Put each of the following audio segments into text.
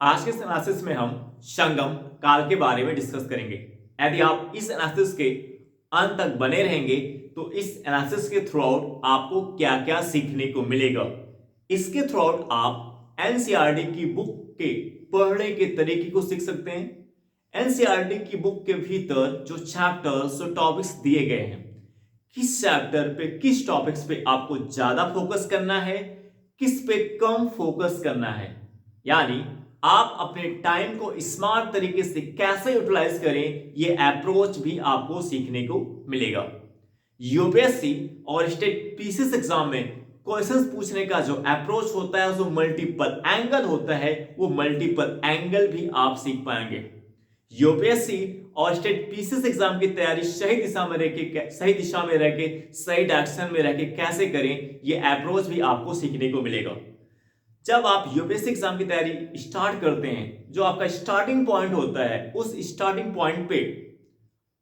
आज के इस एनालिसिस में हम संगम काल के बारे में डिस्कस करेंगे। यदि आप इस एनालिसिस के अंत तक बने रहेंगे तो इस एनालिसिस के थ्रू आउट आपको क्या क्या सीखने को मिलेगा। इसके थ्रू आउट आप एनसीईआरटी की बुक के पढ़ने के तरीके को सीख सकते हैं। एनसीईआरटी की बुक के भीतर जो चैप्टर्स जो टॉपिक्स दिए गए हैं, किस चैप्टर पे किस टॉपिक्स पे आपको ज्यादा फोकस करना है, किस पे कम फोकस करना है, यानी आप अपने टाइम को स्मार्ट तरीके से कैसे यूटिलाइज करें, ये अप्रोच भी आपको सीखने को मिलेगा। यूपीएससी और स्टेट पीसीएस एग्जाम में क्वेश्चंस पूछने का जो अप्रोच होता है, जो मल्टीपल एंगल होता है, वो मल्टीपल एंगल भी आप सीख पाएंगे। यूपीएससी और स्टेट पीसीएस एग्जाम की तैयारी सही दिशा में रह के सही डायरेक्शन में रह के कैसे करें, ये अप्रोच भी आपको सीखने को मिलेगा। जब आप यूपीएससी एग्जाम की तैयारी स्टार्ट करते हैं, जो आपका स्टार्टिंग पॉइंट होता है, उस स्टार्टिंग पॉइंट पे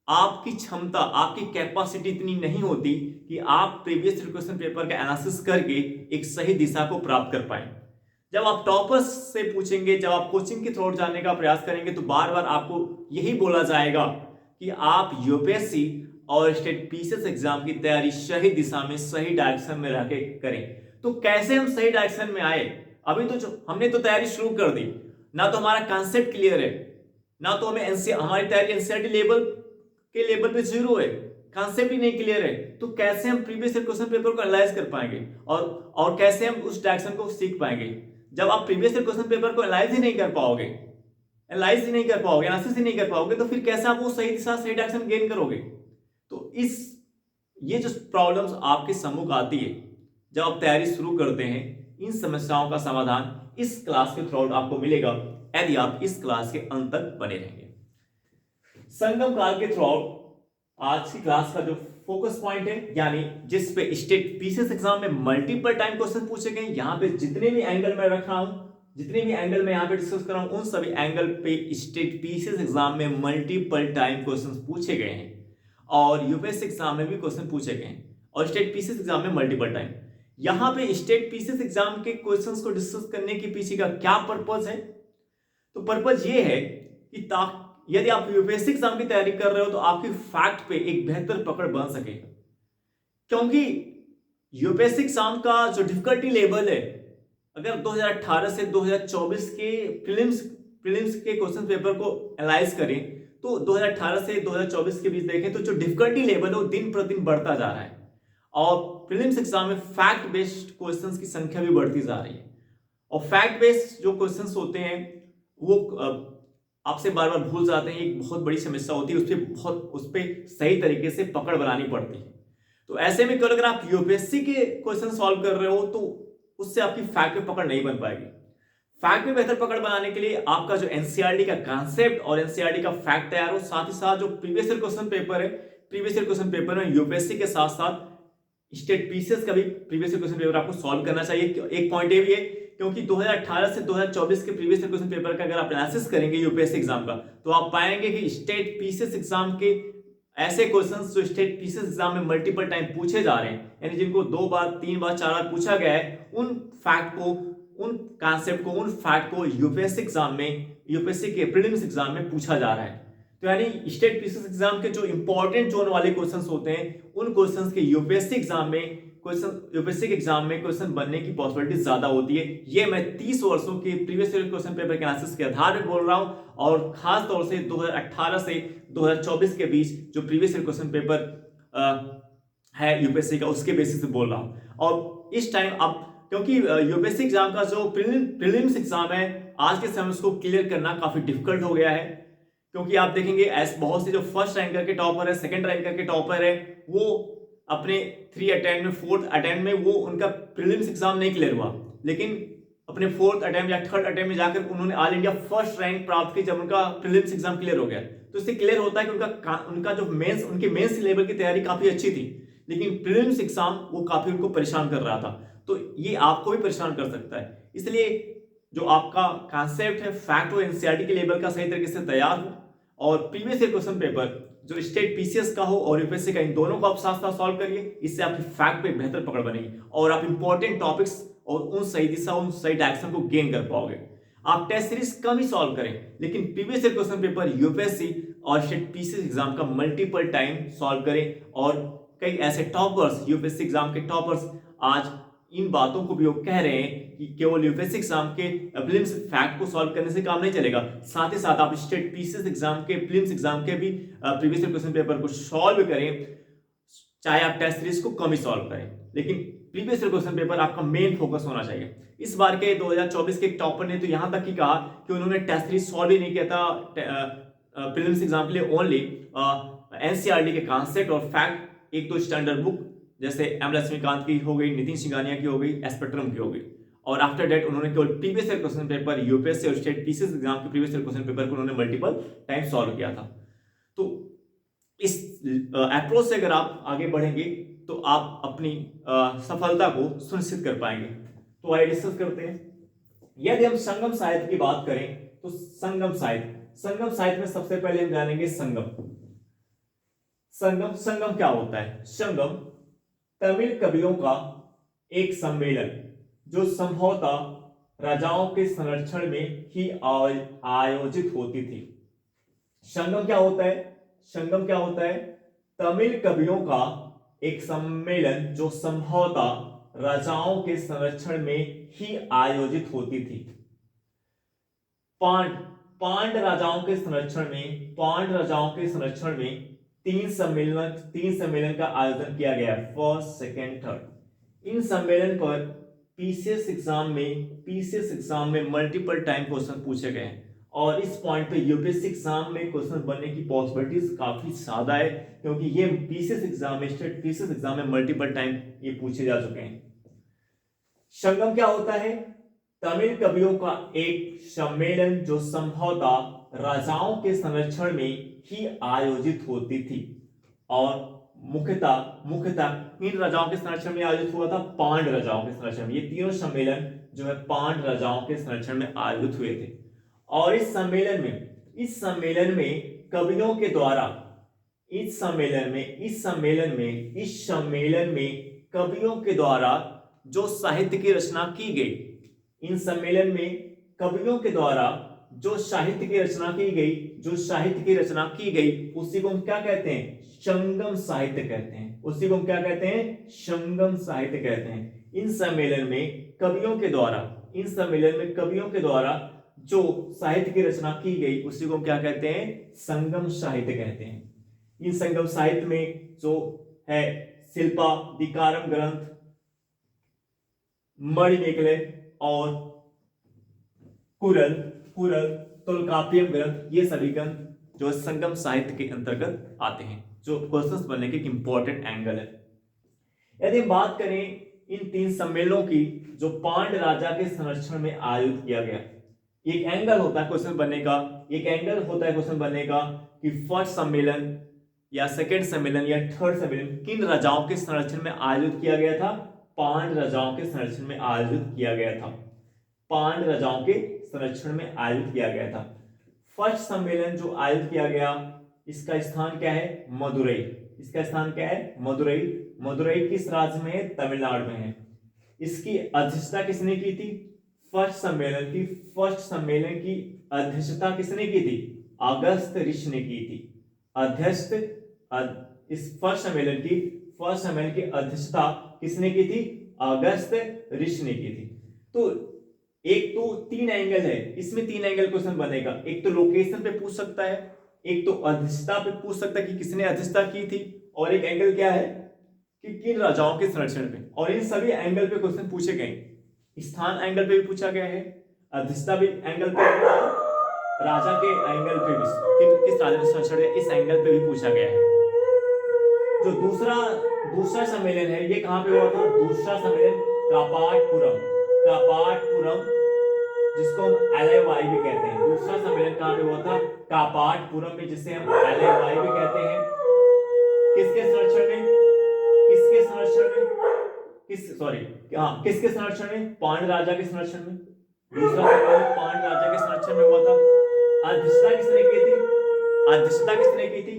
आपकी क्षमता, आपकी कैपेसिटी इतनी नहीं होती कि आप प्रीवियस क्वेश्चन पेपर का एनालिसिस करके एक सही दिशा को प्राप्त कर पाए। जब आप टॉपर्स से पूछेंगे, जब आप कोचिंग के थ्रू जानने का प्रयास करेंगे, तो बार बार आपको यही बोला जाएगा कि आप यूपीएससी और स्टेट पीसीएस एग्जाम की तैयारी सही दिशा में, सही डायरेक्शन में रह के करें। तो कैसे हम सही डायरेक्शन में आए? अभी तो जो हमने तो तैयारी शुरू कर दी, ना तो हमारा कॉन्सेप्ट क्लियर है, ना तो हमें हमारी तैयारी एनसीईआरटी लेवल पे जीरो है, कॉन्सेप्ट ही नहीं क्लियर है, तो कैसे हम प्रीवियस क्वेश्चन पेपर को एनालाइज कर पाएंगे और कैसे हम उस डायरेक्शन को सीख पाएंगे? जब आप प्रीवियस क्वेश्चन पेपर को एनालाइज ही नहीं कर पाओगे, एनालिसिस ही नहीं कर पाओगे, तो फिर कैसे आप वो सही दिशा, सही डायरेक्शन गेन करोगे? तो ये जो प्रॉब्लम्स आपके सम्मुख आती है जब आप तैयारी शुरू करते हैं, इन समस्याओं का समाधान इस क्लास के थ्रू आपको मिलेगा, यदि आप इस क्लास के अंत तक बने रहेंगे। संगम काल के थ्रू आज की क्लास का जो फोकस पॉइंट है, यानी जिस पे स्टेट पीसीएस एग्जाम में मल्टीपल टाइम क्वेश्चन पूछे गए, यहां पे जितने भी एंगल मैं रख रहा हूं, जितने भी एंगल मैं यहां पे डिस्कस कर रहा हूं, उन सभी एंगल पे स्टेट पीसीएस एग्जाम में मल्टीपल टाइम क्वेश्चन पूछे गए हैं और यूपीएससी एग्जाम में भी क्वेश्चन पूछे गए हैं और स्टेट पीसीएस एग्जाम में मल्टीपल टाइम। यहां पे स्टेट पीसीएस एग्जाम के क्वेश्चंस को डिस्कस करने के पीछे का क्या पर्पस है? तो पर्पस ये है कि यदि आप यूपीएससी एग्जाम की तैयारी कर रहे हो तो आपकी फैक्ट पे एक बेहतर पकड़ बन सके, क्योंकि यूपीएससी एग्जाम का जो डिफिकल्टी लेवल है, अगर 2018 से 2024 के प्रीलिम्स के क्वेश्चन पेपर को एनालाइज करें, तो 2018 से 2024 के बीच देखें तो जो डिफिकल्टी लेवल है वो दिन प्रतिदिन बढ़ता जा रहा है और प्रीलिम्स एग्जाम में फैक्ट बेस्ड क्वेश्चंस की संख्या भी बढ़ती जा रही है। और फैक्ट बेस्ड जो क्वेश्चंस होते हैं वो आपसे बार बार भूल जाते हैं, एक बहुत बड़ी समस्या होती है, उस पर सही तरीके से पकड़ बनानी पड़ती है। तो ऐसे में अगर आप यूपीएससी के क्वेश्चन सॉल्व कर रहे हो तो उससे आपकी फैक्ट पे पकड़ नहीं बन पाएगी। फैक्ट में बेहतर पकड़ बनाने के लिए आपका जो एनसीईआरटी का कॉन्सेप्ट और एनसीईआरटी का फैक्ट तैयार हो, साथ ही साथ जो प्रीवियस ईयर क्वेश्चन पेपर है, प्रीवियस ईयर क्वेश्चन पेपर में यूपीएससी के साथ साथ स्टेट पीसीएस का भी प्रीवियस ईयर क्वेश्चन पेपर आपको सॉल्व करना चाहिए। एक पॉइंट ये भी है, क्योंकि 2018 से 2024 के प्रीवियस ईयर क्वेश्चन पेपर का अगर आप एनालिसिस करेंगे यूपीएससी एग्जाम का, तो आप पाएंगे कि स्टेट पीसीएस एग्जाम के ऐसे क्वेश्चंस जो स्टेट पीसीएस एग्जाम में मल्टीपल टाइम पूछे जा रहे हैं, यानी जिनको 2 बार 3 बार 4 बार पूछा गया है, उन फैक्ट को, उन कॉन्सेप्ट को, उन फैक्ट को यूपीएससी एग्जाम में, यूपीएससी के प्रीलिम्स एग्जाम में पूछा जा रहा है। तो यानी स्टेट पीसीएस एग्जाम के जो इंपॉर्टेंट जोन वाले क्वेश्चंस होते हैं, उन क्वेश्चंस के यूपीएससी के एग्जाम में क्वेश्चन बनने की पॉसिबिलिटी ज्यादा होती है। ये मैं 30 वर्षों के प्रीवियस ईयर क्वेश्चन पेपर के एनालिसिस के आधार पर बोल रहा हूं और खास तौर से 2018 से 2024 के बीच जो प्रीवियस ईयर क्वेश्चन पेपर है यूपीएससी का, उसके बेसिस से बोल रहा हूं। और इस टाइम अब क्योंकि यूपीएससी एग्जाम का जो प्रीलिम्स एग्जाम है, आज के समय उसको क्लियर करना काफी डिफिकल्ट हो गया है, क्योंकि आप देखेंगे ऐसे बहुत से जो फर्स्ट रैंकर के टॉपर है, सेकंड रैंकर के टॉपर है, वो अपने 3 अटेम्प्ट में, 4th अटेम्प्ट में वो उनका प्रीलिम्स एग्जाम नहीं क्लियर हुआ, लेकिन अपने 4th अटेम्प्ट या 3rd अटेम्प्ट में जाकर उन्होंने ऑल इंडिया फर्स्ट रैंक प्राप्त की जब उनका प्रीलिम्स एग्जाम क्लियर हो गया। तो इससे क्लियर होता है कि उनका जो उनके मेंस लेवल की तैयारी काफी अच्छी थी, लेकिन प्रीलिम्स एग्जाम वो काफी उनको परेशान कर रहा था। तो ये आपको भी परेशान कर सकता है। इसलिए जो आपका कॉन्सेप्ट है, फैक्ट हो, एनसीईआरटी के लेवल का सही तरीके से तैयार हो और प्रीवियस ईयर क्वेश्चन पेपर जो स्टेट पीसीएस का हो और यूपीएससी का, इन दोनों को आप साथ साथ सॉल्व करिए। इससे आपकी फैक्ट पे बेहतर पकड़ बनेगी और आप इंपॉर्टेंट टॉपिक्स और उन सही दिशा, उन सही डायरेक्शन को गेन कर पाओगे। आप टेस्ट सीरीज कम ही सॉल्व करें, लेकिन previous year question paper UPSC और स्टेट पीसीएस एग्जाम का मल्टीपल टाइम सॉल्व करें। और कई ऐसे टॉपर्स, यूपीएससी एग्जाम के टॉपर्स आज इन बातों को भी वो कह रहे हैं कि केवल यूपीएससी एग्जाम के प्रीलिम्स फैक्ट को सॉल्व करने से काम नहीं चलेगा, साथ ही साथ आप स्टेट पीसीएस एग्जाम के प्रीलिम्स एग्जाम के भी प्रीवियस ईयर क्वेश्चन पेपर को सॉल्व करें, चाहे आप टेस्ट सीरीज को कम ही सॉल्व करें, लेकिन प्रीवियस ईयर क्वेश्चन पेपर आपका मेन फोकस होना चाहिए। इस बार के 2024 के एक टॉपर ने तो यहां तक ही कहा कि उन्होंने टेस्ट सीरीज सॉल्व ही नहीं किया था प्रीलिम्स एग्जाम के लिए, ओनली एनसीईआरटी के कॉन्सेप्ट और फैक्ट, एक दो स्टैंडर्ड बुक जैसे एम लक्ष्मीकांत की हो गई, नितिन सिंघानिया की हो गई, स्पेक्ट्रम की हो गई, और आफ्टर दैट उन्होंने केवल previous year question paper UPSC और स्टेट पीसीएस एग्जाम के प्रीवियस ईयर क्वेश्चन पेपर को उन्होंने मल्टीपल टाइम सॉल्व किया था। तो इस अप्रोच से अगर आप आगे बढ़ेंगे तो आप अपनी सफलता को सुनिश्चित कर पाएंगे। तो आइए डिस्कस करते हैं। यदि हम संगम साहित्य की बात करें तो संगम साहित्य में सबसे पहले हम जानेंगे संगम क्या होता है। संगम तमिल कवियों का एक सम्मेलन जो संभवतः राजाओं के संरक्षण में ही आयोजित होती थी। संगम क्या होता है? तमिल कवियों का एक सम्मेलन जो संभवतः राजाओं के संरक्षण में ही आयोजित होती थी। पांड राजाओं के संरक्षण में तीन सम्मेलन का आयोजन किया गया, फर्स्ट, सेकेंड, थर्ड। इन सम्मेलन पर पीसीएस एग्जाम में मल्टीपल टाइम क्वेश्चन पूछे गए हैं, और इस पॉइंट पे यूपीएससी एग्जाम में क्वेश्चन बनने की पॉसिबिलिटीज काफी ज्यादा है, क्योंकि ये पीसीएस एग्जाम में मल्टीपल टाइम ये पूछे जा चुके हैं। संगम क्या होता है? तमिल कवियों का एक सम्मेलन जो संभवतः राजाओं के संरक्षण में ही आयोजित होती थी, और मुख्यतः इन राजाओं के संरक्षण में आयोजित हुआ था, पांड राजाओं के संरक्षण में। ये तीनों सम्मेलन जो है पांड राजाओं के संरक्षण में आयोजित हुए थे। और इस सम्मेलन में कवियों के द्वारा कवियों के द्वारा जो साहित्य की रचना की गई, इन सम्मेलन में कवियों के द्वारा जो साहित्य की रचना की गई उसी को हम क्या कहते हैं? संगम साहित्य कहते हैं। उसी को हम क्या कहते हैं? संगम साहित्य कहते हैं। इन सम्मेलन में कवियों के द्वारा जो साहित्य की रचना की गई उसी को हम क्या कहते हैं? संगम साहित्य कहते हैं। इन संगम साहित्य में जो है शिल्पादिकारम ग्रंथ, मणिमेखले और कुरल तोलकाप्पियम ग्रंथ, ये सभी ग्रंथ जो संगम साहित्य के अंतर्गत आते हैं, जो क्वेश्चंस बनने के इंपॉर्टेंट एंगल है। यदि हम बात करें इन तीन सम्मेलनों की जो पांड राजा के संरक्षण में आयोजित किया गया, एक एंगल होता है क्वेश्चन बनने का कि फर्स्ट सम्मेलन या सेकंड सम्मेलन या थर्ड सम्मेलन किन राजाओं के संरक्षण में आयोजित किया गया था? पांड राजाओं के संरक्षण में आयोजित किया गया था। फर्स्ट सम्मेलन जो आयोजित किया गया, इसका स्थान क्या है? मदुरई किस राज्य में है? तमिलनाडु में है। इसकी अध्यक्षता किसने की थी? फर्स्ट सम्मेलन की अध्यक्षता किसने की थी? अगस्त ऋषि ने की थी। इस फर्स्ट सम्मेलन की अध्यक्षता किसने की थी? अगस्त ऋषि ने की थी। तो एक तो तीन एंगल है, इसमें तीन एंगल क्वेश्चन बनेगा। एक तो लोकेशन पे पूछ सकता है, एक तो अध्यक्षता पे पूछ सकता है कि किसने अध्यक्षता की थी, और एक एंगल क्या है कि किन राजाओं के संरक्षण पे। और इन सभी एंगल पे क्वेश्चन पूछे गए। स्थान एंगल पे भी पूछा गया है, अध्यक्षता भी एंगल पे, राजा के एंगल पे भी, किस राजा ने संरक्षण है, इस एंगल पे भी पूछा गया है। जो दूसरा सम्मेलन है, ये कहां पे हुआ था? दूसरा सम्मेलन कापाटपुरम, जिसको हम एलएवाई भी कहते हैं। दूसरा सम्मेलन कहां पे हुआ था? कापाटपुरम में, जिसे हम एलएवाई भी कहते हैं। किसके संरक्षण में? पांड राजा के संरक्षण में। दूसरा सम्मेलन पांड राजा के संरक्षण में हुआ था। अध्यक्षता किसने की थी?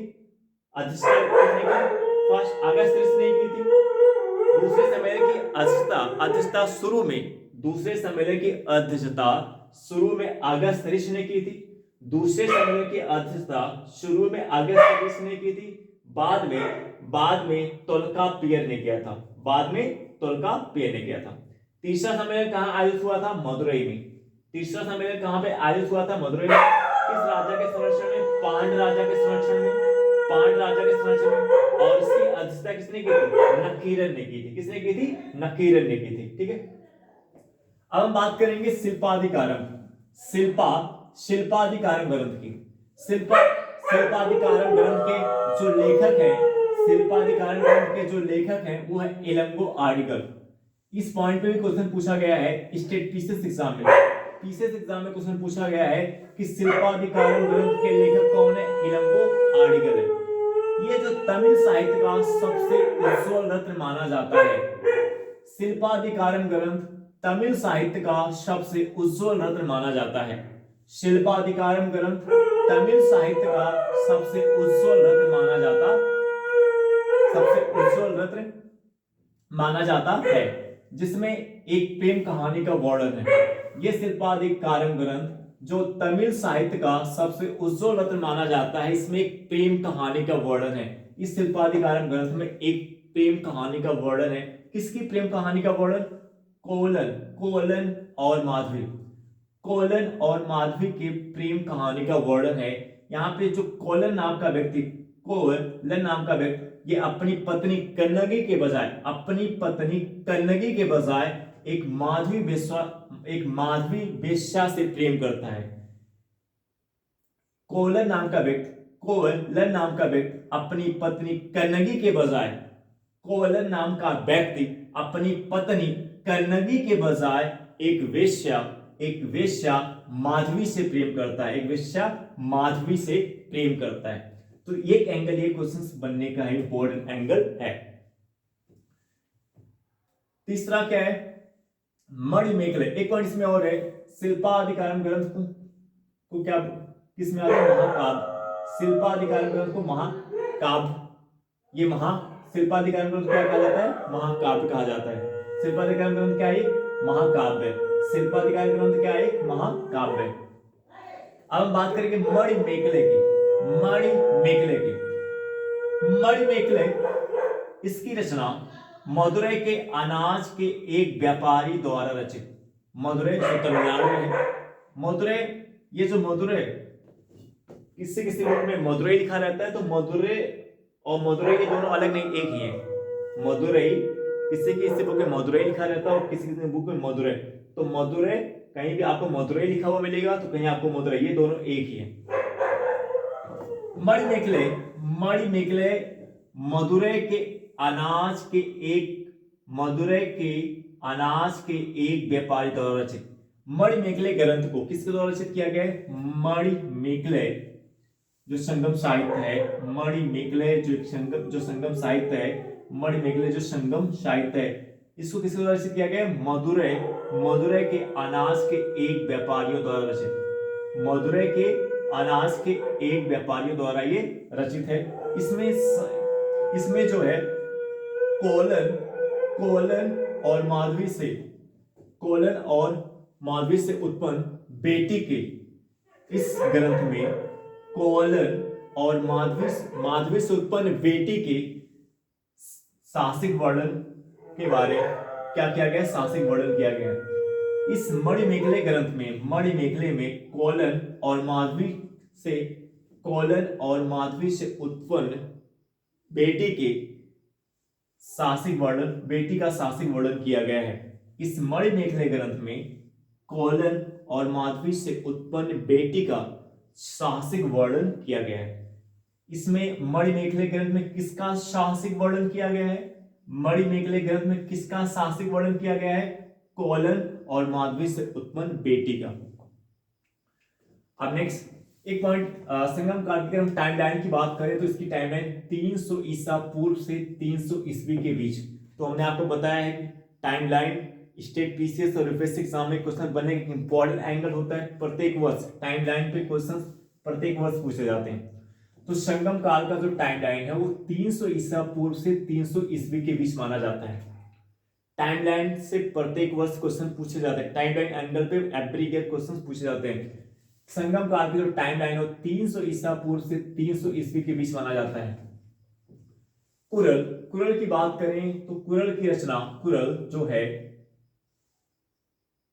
फर्स्ट अगस्त ऋषि ने की थी। दूसरे सम्मेलन की अध्यक्षता शुरू में अगस्त्यऋषि ने की थी। दूसरे सम्मेलन की अध्यक्षता शुरू में अगस्त्यऋषि ने की थी, बाद में तोल्काप्पियर ने किया था, बाद में तोल्काप्पियर ने किया था। तीसरा सम्मेलन कहां आयोजित हुआ था? मदुरई में। तीसरा सम्मेलन कहां पे आयोजित हुआ था? मदुरई में। किस राजा के संरक्षण में? पांड राजा के संरक्षण में, पांड राजा के संरक्षण में। और इसकी अध्यक्षता किसने की थी? नकीरन ने की थी। किसने की थी? नकीरन ने की थी। ठीक है, अब हम बात करेंगे शिल्पाधिकारम, शिल्पाधिकारम ग्रंथ की। शिल्पाधिकारम ग्रंथ के जो लेखक हैं, शिल्पाधिकारम ग्रंथ के जो लेखक हैं वो है इलंगो आर्टिकल। इस पॉइंट पे भी क्वेश्चन पूछा गया है स्टेट पीसीएस एग्जाम में। पीसीएस एग्जाम में क्वेश्चन पूछा गया है कि शिल्पाधिकारम ग्रंथ के लेखक कौन है? इलंगो आर्टिकल है। ये जो तमिल साहित्य का सबसे उज्जवल रत्न माना जाता है, शिल्पाधिकारम ग्रंथ तमिल साहित्य का सबसे उज्जवल रत्न माना जाता है। शिल्पाधिकारम ग्रंथ तमिल साहित्य का सबसे उज्जवल रत्न माना जाता है, जिसमें एक प्रेम कहानी का वर्णन है। यह शिल्पाधिकारम ग्रंथ जो तमिल साहित्य का सबसे उज्जवल रत्न माना जाता है, इसमें एक प्रेम कहानी का वर्णन है। इस शिल्पाधिकारम ग्रंथ में एक प्रेम कहानी का वर्णन है। किसकी प्रेम कहानी का वर्णन? कोलन और माधवी, कोलन और माधवी की प्रेम कहानी का वर्णन है। यहाँ पे जो कोलन नाम का व्यक्ति, कोलन नाम का व्यक्ति, ये अपनी पत्नी कन्नगी के बजाय एक माधवी वेश्या से प्रेम करता है। कोलन नाम का व्यक्ति अपनी पत्नी कन्नगी के बजाय, कोलन नाम का व्यक्ति अपनी पत्नी कन्नगी के बजाय एक वेश्या माधवी से प्रेम करता है, तो एक एंगल, ये क्वेश्चन बनने का इंपॉर्टेंट एंगल है। तीसरा क्या है? मणिमेखले। एक पॉइंट इसमें और है, शिल्पाधिकारम ग्रंथ को क्या किस में आता है? महाकाव्य। शिल्पाधिकारम ग्रंथ को महाकाव्य, ये शिल्पाधिकारम ग्रंथ क्या कहा जाता है? महाकाव्य कहा जाता है। शिल्पाधिकारम ग्रंथ क्या है? महाकाव्य। शिल्पाधिकारम ग्रंथ क्या है? महाकाव्य। अब हम बात करेंगे मणिमेखले की। मणिमेखले इसकी रचना मदुरै के अनाज के एक व्यापारी द्वारा रचित, मदुरै जो तमिलनाडु में है, मदुरै, ये जो मदुरै किससे किसी बुक में मदुरै लिखा रहता है, तो मदुरै और मदुरै के दोनों अलग नहीं, एक ही है। मदुरै किसी बुक में मदुरै लिखा रहता है और किसी बुक में मदुरै, तो मदुरै कहीं भी आपको मदुरै लिखा हुआ मिलेगा तो कहीं आपको मदुरै, ये दोनों एक ही है। मणिमेखले मदुरै के अनाज के एक व्यापारी द्वारा रचित। मणिमेखले ग्रंथ को किसके द्वारा रचित किया गया है? मणिमेखले जो संगम साहित्य है, मणिमेखले जो संगम साहित्य है, मणिमेखले जो संगम साहित्य है, इसको किसके द्वारा रचित किया गया है? मदुरै के अनाज के एक व्यापारियों द्वारा रचित, मदुरै के अनाज के एक व्यापारियों द्वारा ये रचित है। इसमें जो है कोलन और माधवी से उत्पन्न बेटी के, इस ग्रंथ में कोलन और माधवी से उत्पन्न बेटी के साहसिक वर्णन के बारे क्या किया गया? साहसिक वर्णन किया गया। इस मणिमेखले ग्रंथ में, मणिमेखले में कोलन और माधवी से उत्पन्न बेटी का साहसिक वर्णन किया गया है। इस मणिमेखले ग्रंथ में कोलन और माधवी से उत्पन्न बेटी का साहसिक वर्णन किया गया है। इसमें मणिमेखले ग्रंथ में किसका साहसिक वर्णन किया गया है? मणिमेखले ग्रंथ में किसका साहसिक वर्णन किया गया है? कोलन और माधवी से उत्पन्न बेटी का। अब नेक्स्ट एक पॉइंट, संगम काल की हम टाइमलाइन की बात करें तो इसकी टाइमलाइन 300 ईसा पूर्व से 300 ईस्वी के बीच। तो हमने आपको बताया है कि टाइमलाइन स्टेट पीसीएस और यूपीएससी एग्जाम में क्वेश्चन बनने का इंपॉर्टेंट एंगल होता है। प्रत्येक वर्ष टाइमलाइन पे क्वेश्चन प्रत्येक वर्ष पूछे जाते हैं। तो संगम काल का जो टाइमलाइन है वो 300 ईसा पूर्व से 300 ईस्वी के बीच माना जाता है। टाइमलाइन से प्रत्येक वर्ष क्वेश्चन पूछे जाते हैं, टाइमलाइन एंगल पे एवरी ईयर क्वेश्चन पूछे जाते हैं। संगम काल की जो टाइमलाइन हो 300 ईसा पूर्व से 300 ईस्वी के बीच माना जाता है। कुरल, कुरल की बात करें तो कुरल की रचना, कुरल जो है,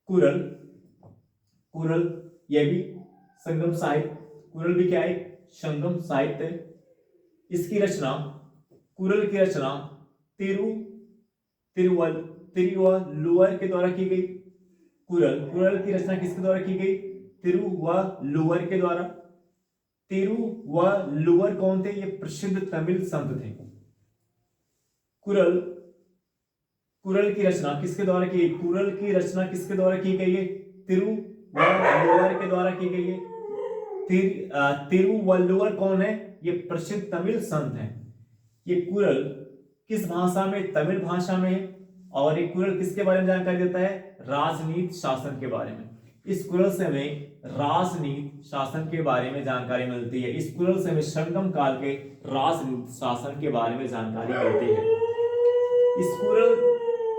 कुरल, कुरल यह भी संगम साहित्य, कुरल भी क्या है, संगम साहित्य। इसकी रचना, कुरल की रचना तिरुवल्लुवर के द्वारा की गई। कुरल, कुरल की रचना किसके द्वारा की गई, तिरुवल्लुवर के द्वारा। तिरुवल्लुवर कौन थे, ये प्रसिद्ध तमिल संत थे। कुरल, कुरल की रचना किसके द्वारा की गई, कुरल की रचना किसके द्वारा की गई है, तिरुवल्लुवर के द्वारा की गई है। तिरुवल्लुवर कौन है, ये प्रसिद्ध तमिल संत हैं। ये कुरल किस भाषा में, तमिल भाषा में है। और ये कुरल किसके बारे में जानकारी देता है, राजनीति शासन के बारे में। इस कुरल से हमें राजनीति शासन के बारे में जानकारी मिलती है। इस कुरल से हमें संगम काल के राजनीति शासन के बारे में जानकारी मिलती है। इस कुरल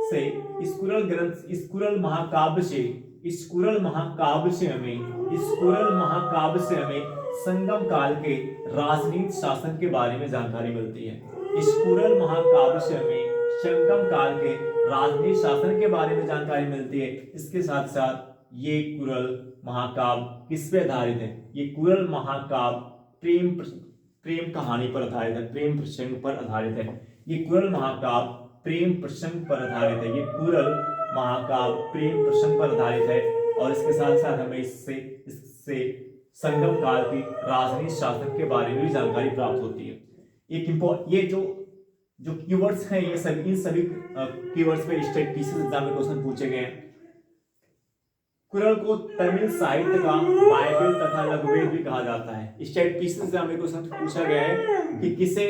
से, इस कुरल ग्रंथ, इस कुरल महाकाव्य से, इस कुरल महाकाव्य से हमें, इस कुरल महाकाव्य से हमें संगम काल के राजनीति शासन के बारे में जानकारी मिलती है। इस कुरल महाकाव्य से हमें संगम काल के राजनीति शासन के बारे में जानकारी मिलती है। इसके साथ साथ ये कुरल महाकाव्य किस पे आधारित है, ये कुरल महाकाव्य प्रेम कहानी पर आधारित है, प्रेम प्रसंग पर आधारित है। ये कुरल महाकाव्य प्रेम प्रसंग पर आधारित है। ये कुरल महाकाव्य प्रेम प्रसंग पर आधारित है। और इसके साथ साथ हमें इससे संगम काल की राजनीति शासन के बारे में भी जानकारी प्राप्त होती है। ये जो कीवर्ड्स हैं, ये सभी, इन सभी कीवर्ड्स पे स्टेट पीसीएस एग्जाम में क्वेश्चन पूछे गए हैं। कुरल को तमिल साहित्य का बाइबल तथा लघुवेद भी कहा जाता है। स्टेट पीसीएस एग्जाम में क्वेश्चन पूछा गया है कि किसे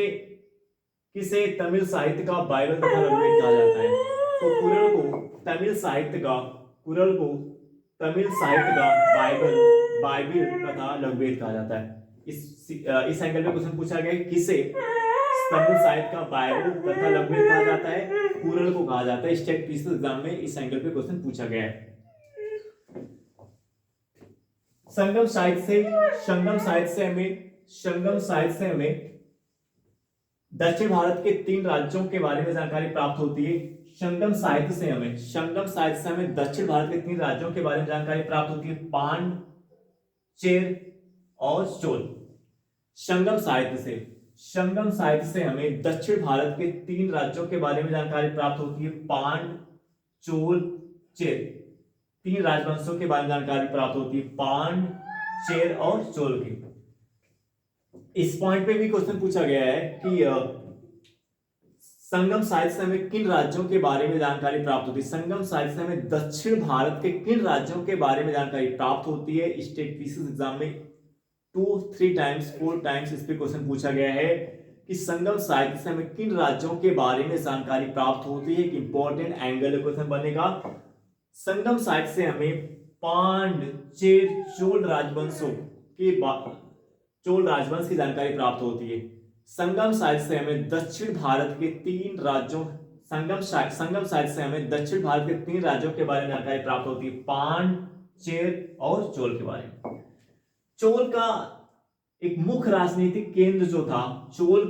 तमिल साहित्य का बाइबल तथा लघुवेद कहा जाता है। तो कुरल को तमिल साहित्य का, कुरल को तमिल साहित्य का बाइबल तथा लघुवेद कहा जाता है। इस एंगल में क्वेश्चन पूछा गया है, किसे तमिल साहित्य का बाइबल तथा लघुवेद कहा जाता है, कुरल को कहा जाता है। स्टेट पीसीएस एग्जाम में इस एंगल पे क्वेश्चन पूछा गया है। संगम साहित्य से हमें दक्षिण भारत के 3 राज्यों के बारे में जानकारी प्राप्त होती है। संगम साहित्य से हमें दक्षिण भारत के 3 राज्यों के बारे में जानकारी प्राप्त होती है, पांड, चेर और चोल। संगम साहित्य से हमें दक्षिण भारत के 3 राज्यों के बारे में जानकारी प्राप्त होती है, पांड, चोल, चेर। 3 राजवंशों के बारे में जानकारी प्राप्त होती है, पांड, चेर और चोल की। इस पॉइंट पे भी क्वेश्चन पूछा गया है कि संगम साहित्य से हमें किन राज्यों के बारे में जानकारी प्राप्त होती है। संगम साहित्य से हमें दक्षिण भारत के किन राज्यों के बारे में जानकारी प्राप्त होती है। स्टेट पीसीएस एग्जाम में 2, 3 टाइम्स, 4 टाइम्स इस पे क्वेश्चन पूछा गया है कि संगम साहित्य से हमें किन राज्यों के बारे में जानकारी प्राप्त होती है। कि इंपॉर्टेंट एंगल क्वेश्चन बनेगा। संगम साहित्य से हमें पांड, चेर, चोल राजवंश की जानकारी प्राप्त होती है। संगम साहित्य से हमें दक्षिण भारत के 3 राज्यों संगम साहित्य से हमें दक्षिण भारत के 3 राज्यों के बारे में जानकारी प्राप्त होती है, पांड, चेर और चोल के बारे में। चोल का एक मुख्य राजनीतिक केंद्र जो था, चोल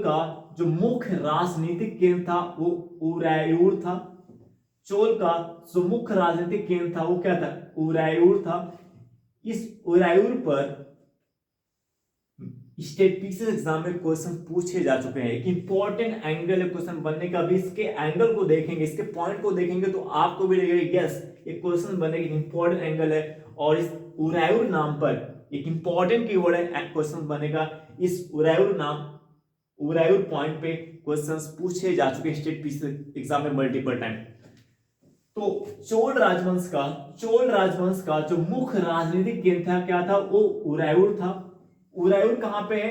का जो मुख्य राजनीतिक केंद्र था वो उरायूर था। चोल का जो मुख्य राजनीतिक केंद्र था वो क्या था, उरायूर था। इस उरायूर पर स्टेट पीसीएस एग्जाम में क्वेश्चन पूछे जा चुके हैं। एक इंपॉर्टेंट एंगल है क्वेश्चन बनने का भी। इसके एंगल को देखेंगे, इसके पॉइंट को देखेंगे तो आपको भी लगेगा यस ये क्वेश्चन बनने का इंपॉर्टेंट एंगल है। और इस उरायूर नाम पर एक इंपॉर्टेंट कीवर्ड है क्वेश्चन बनेगा। इस उरायूर पॉइंट पे क्वेश्चंस पूछे जा चुके हैं स्टेट पीसीएस एग्जाम में मल्टीपल टाइम। तो चोल राजवंश का जो मुख्य राजनीतिक केंद्र था क्या था, वो उरायूर था। उरायूर कहां पे है,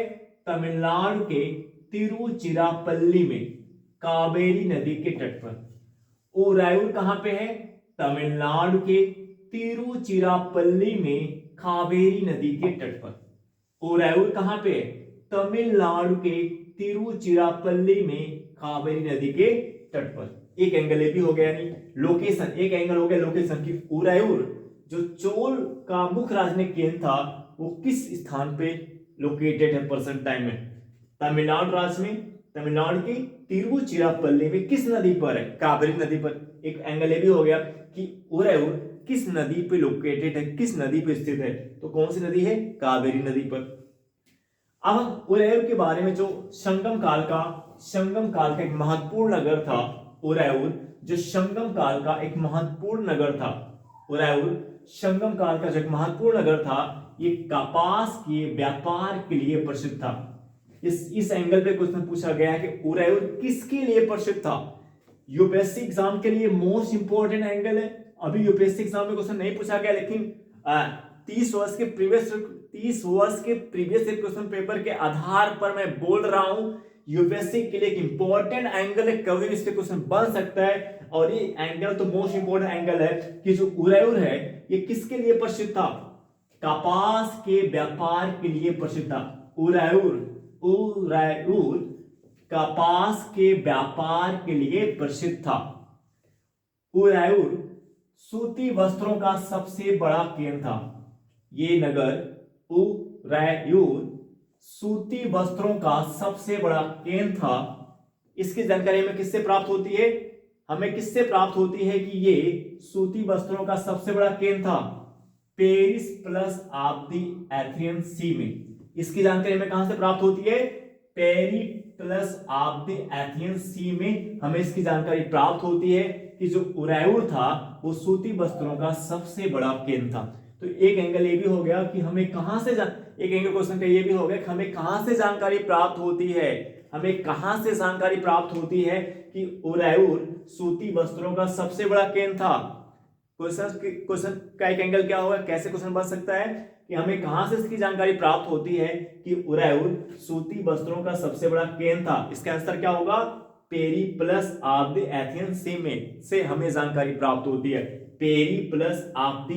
तमिलनाडु के तिरुचिरापल्ली में, कावेरी नदी के तट पर। उरायूर कहां पे है, तमिलनाडु के तिरुचिरापल्ली में, कावेरी नदी के तट पर। उरायूर कहां पे है, तमिलनाडु के तिरुचिरापल्ली में, कावेरी नदी के तट पर। एक एंगल ए बी हो गया, यानी लोकेशन, एक एंगल हो गया लोकेशन की उरायूर जो चोल का मुख्य राजनीतिक केंद्र था वो किस स्थान पे लोकेटेड है प्रेजेंट टाइम में? तमिलनाडु राज्य में, तमिलनाडु की तिरुचिरापल्ली में किस नदी पर है? कावेरी नदी पर। एक एंगल ए भी हो गया कि उरायूर किस नदी पे लोकेटेड है, किस नदी पे स्थित है? तो कौन सी नदी है? कावेरी नदी पर। अब हम उरायूर के बारे में, जो संगम काल का एक महत्वपूर्ण नगर था उरायूर, जो संगम काल का एक महत्वपूर्ण नगर था उरायूर, संगम काल का जो एक महत्वपूर्ण नगर था, ये कपास के व्यापार के लिए प्रसिद्ध था। इस एंगल पे क्वेश्चन पूछा गया है कि उरायूर किसके लिए प्रसिद्ध था? यूपीएससी एग्जाम के लिए मोस्ट इंपोर्टेंट एंगल है। अभी यूपीएससी एग्जाम में क्वेश्चन नहीं पूछा गया, लेकिन 30 वर्ष के प्रीवियस क्वेश्चन पेपर के आधार पर मैं बोल रहा हूं, यूपीएससी के लिए एक इंपॉर्टेंट एंगल है, कभी भी इस पे क्वेश्चन बन सकता है। और ये एंगल तो मोस्ट इंपोर्टेंट एंगल है कि जो उरायूर है ये किसके लिए प्रसिद्ध था? कपास के व्यापार के लिए प्रसिद्ध था। उरायूर कपास के व्यापार के लिए प्रसिद्ध था। उरायूर सूती वस्त्रों का सबसे बड़ा केंद्र था। ये नगर उरायूर सूती वस्त्रों का सबसे बड़ा केंद्र था। इसकी जानकारी हमें किससे प्राप्त होती है? हमें किससे प्राप्त होती है कि ये सूती वस्त्रों का सबसे बड़ा केंद्र था? Paris plus of the Erythraean Sea में। इसकी जानकारी हमें कहां से प्राप्त होती है? Paris plus of the Erythraean Sea में हमें इसकी जानकारी प्राप्त होती है कि जो उरायूर था वो सूती वस्त्रों का सबसे बड़ा केंद्र था। तो एक एंगल ये भी हो गया कि हमें कहां से एक एंगल क्वेश्चन का ये भी हो गया कि हमें कहां से जानकारी प्राप्त होती है, हमें कहां से जानकारी प्राप्त होती है कि उरायूर सूती वस्त्रों का सबसे बड़ा केंद्र था। क्वेश्चन का एक एंगल क्या होगा, कैसे क्वेश्चन बन सकता है कि हमें कहां से इसकी जानकारी प्राप्त होती है कि उरायूर सूती वस्त्रों का सबसे बड़ा केंद्र था? इसका आंसर क्या होगा? Periplus of the Erythraean Sea में से हमें जानकारी प्राप्त होती है। Periplus of the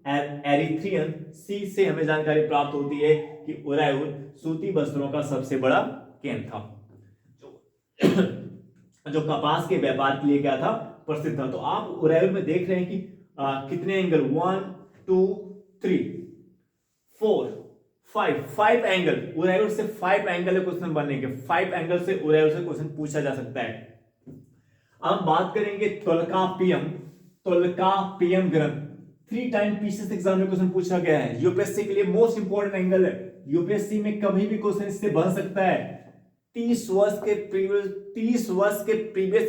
Erythraean Sea से हमें जानकारी प्राप्त होती है कि उरायूर सूती वस्त्रों का सबसे बड़ा केंद्र था, जो कपास के व्यापार के लिए क्या था? प्रसिद्ध था। तो आप उरायूर में देख रहे हैं कि कितने एंगल? 1 2 3 4 5 एंगल। उरायूर से 5 एंगल क्वेश्चन बनने के, 5 एंगल से उरायूर से क्वेश्चन पूछा जा सकता है। अब बात करेंगे तोल्कापियम ग्रंथ। 3 टाइम पीसीएस एग्जाम में क्वेश्चन पूछा गया है, यूपीएससी के लिए मोस्ट इंपोर्टेंट एंगल है। यूपीएससी में कभी भी क्वेश्चन इससे बन सकता है। 30 वर्ष के प्रीवियस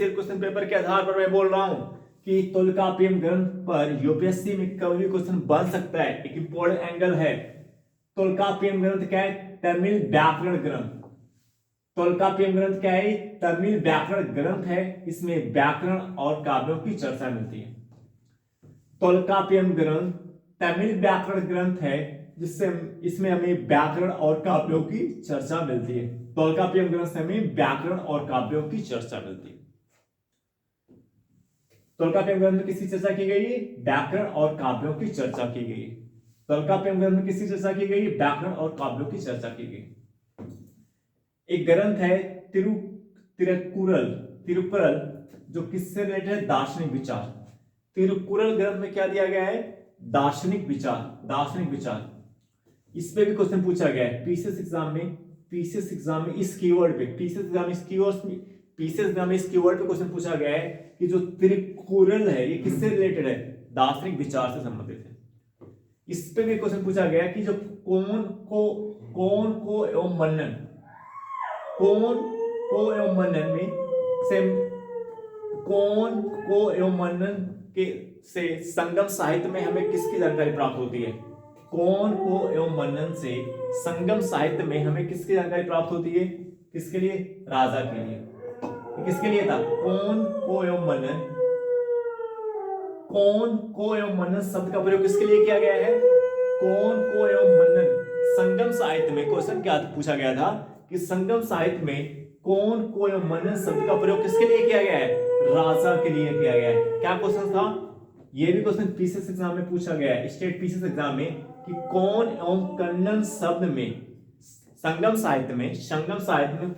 ईयर क्वेश्चन पेपर के आधार पर मैं बोल रहा हूं कि तोल्कापियम ग्रंथ पर यूपीएससी में कभी भी क्वेश्चन बन सकता है, एक इंपॉर्टेंट एंगल है। तोल्कापियम ग्रंथ क्या है? तमिल व्याकरण ग्रंथ। तोल्कापियम ग्रंथ क्या है? तमिल व्याकरण ग्रंथ है। इसमें व्याकरण और काव्यों की चर्चा मिलती है। तोल्कापियम ग्रंथ तमिल व्याकरण ग्रंथ है, जिससे इसमें हमें व्याकरण और काव्यों की चर्चा मिलती है। तोल्कापियम ग्रंथ से हमें व्याकरण और काव्यों की चर्चा मिलती है। तोल्कापियम ग्रंथ में किसकी चर्चा की गई है? व्याकरण और काव्यों की चर्चा की गई है। तोल्कापियम ग्रंथ में किसकी चर्चा की गई? व्याकरण और काव्यों की चर्चा की गई। एक ग्रंथ है तिरुकुरल, जो किससे रिलेटेड है? दार्शनिक विचार। तिरुकुरल ग्रंथ में क्या दिया गया है? दार्शनिक विचार। इस पे भी क्वेश्चन पूछा गया है पीसीएस एग्जाम में इस कीवर्ड पे, पीसीएस एग्जाम में इस कीवर्ड पे क्वेश्चन पूछा गया है कि जो तिरुकुरल है ये किससे रिलेटेड है? दार्शनिक विचार से संबंधित है। इस पे भी क्वेश्चन पूछा गया है कि जो कौन को एवं मनन के से संगम साहित्य में हमें किसकी जानकारी प्राप्त होती है? कौन को एवं मनन से संगम साहित्य में हमें किसकी जानकारी प्राप्त होती है? किसके लिए? राजा के लिए। किसके लिए था? कौन को एवं मनन शब्द का प्रयोग किसके लिए किया गया है? कौन को एवं मनन। संगम साहित्य में क्वेश्चन क्या पूछा गया था कि संगम साहित्य में कौन को एवं मनन शब्द का प्रयोग किसके लिए किया गया है? राजा के लिए किया गया है। क्या क्वेश्चन था? ये भी क्वेश्चन पीसीएस एग्जाम में पूछा गया है, स्टेट पीसीएस एग्जाम में, कि कौन एवं कन्नन शब्द में संगम साहित्य में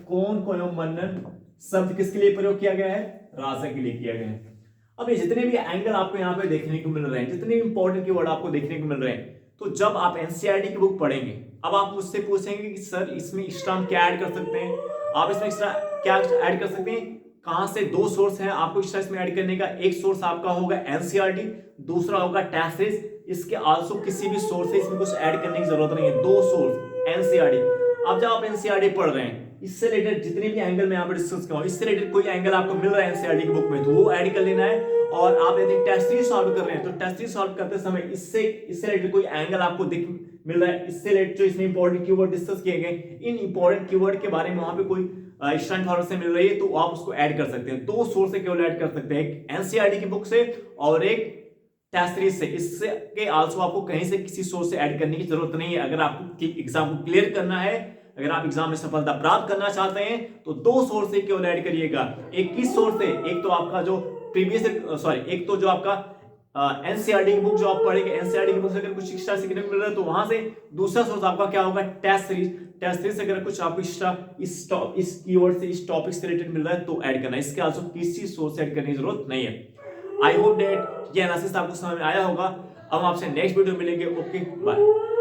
कौन को एवं मनन शब्द किसके लिए प्रयोग किया गया है? राशि के लिए किया गया है। अब ये जितने भी एंगल आपको यहाँ पे देखने को मिल रहे हैं, जितने भी इंपॉर्टेंट कीवर्ड आपको देखने को मिल रहे हैं, तो जब आप एनसीईआरटी की बुक पढ़ेंगे, अब आप मुझसे पूछेंगे कि सर इसमें एक्स्ट्रा हम क्या ऐड कर सकते हैं, आप इसमें एक्स्ट्रा क्या ऐड कर सकते हैं, कहां से दो सोर्स हैं आपको एक्स्ट्रा इसमें ऐड करने का। एक सोर्स आपका होगा एनसीईआरटी, दूसरा होगा टेस्ट सीरीज। इसके आल्सो किसी भी सोर्स से इसमें कुछ ऐड करने की जरूरत नहीं है, दो सोर्स एनसीईआरटी। अब जब आप एनसीईआरटी पढ़ रहे हैं, इससे रिलेटेड जितने भी एंगल मैं यहाँ पे डिस्कस कर रहा हूँ, इससे रिलेटेड कोई एंगल आपको मिल रहा है एनसीईआरटी की बुक में, तो वो ऐड कर लेना है। और आप यदि टेस्ट सीरीज सॉल्व कर रहे हैं, तो टेस्ट सीरीज सॉल्व करते समय इससे रिलेटेड कोई एंगल आपको मिल रहा है, इससे रिलेटेड जो इसमें इंपॉर्टेंट कीवर्ड डिस्कस किए गए, इन इंपॉर्टेंट कीवर्ड के बारे में वहां पे कोई एक्स्ट्रा इन्फॉर्मेशन मिल रही है, तो आप उसको ऐड कर सकते हैं। दो सोर्स से केवल ऐड कर सकते हैं, एक एनसीईआरटी की बुक से और एक टेस्ट सीरीज से। इससे के आल्सो आपको कहीं से किसी सोर्स से ऐड करने की जरूरत नहीं है। अगर आपको एग्जाम को क्लियर करना है, अगर आप एग्जाम में सफलता प्राप्त करना चाहते हैं, तो दो सोर्स से केवल ऐड करिएगा। एक किस सोर्स से, एक तो आपका जो एक तो जो आपका एनसीईआरटी की बुक जो आप पढ़ेंगे, एनसीईआरटी की बुक से अगर कुछ एक्स्ट्रा सीखने को मिल रहा है तो वहां से। दूसरा सोर्स आपका क्या होगा, टेस्ट सीरीज। टेस्ट सीरीज से अगर कुछ आपको एक्स्ट्रा इस कीवर्ड से, इस टॉपिक से रिलेटेड मिल रहा है तो ऐड करना है। इसके आल्सो किसी सोर्स से ऐड करने की जरूरत नहीं है। आई होप दैट ये एनालिसिस आपको समझ में आया होगा। अब आपसे नेक्स्ट वीडियो मिलेंगे। Okay bye.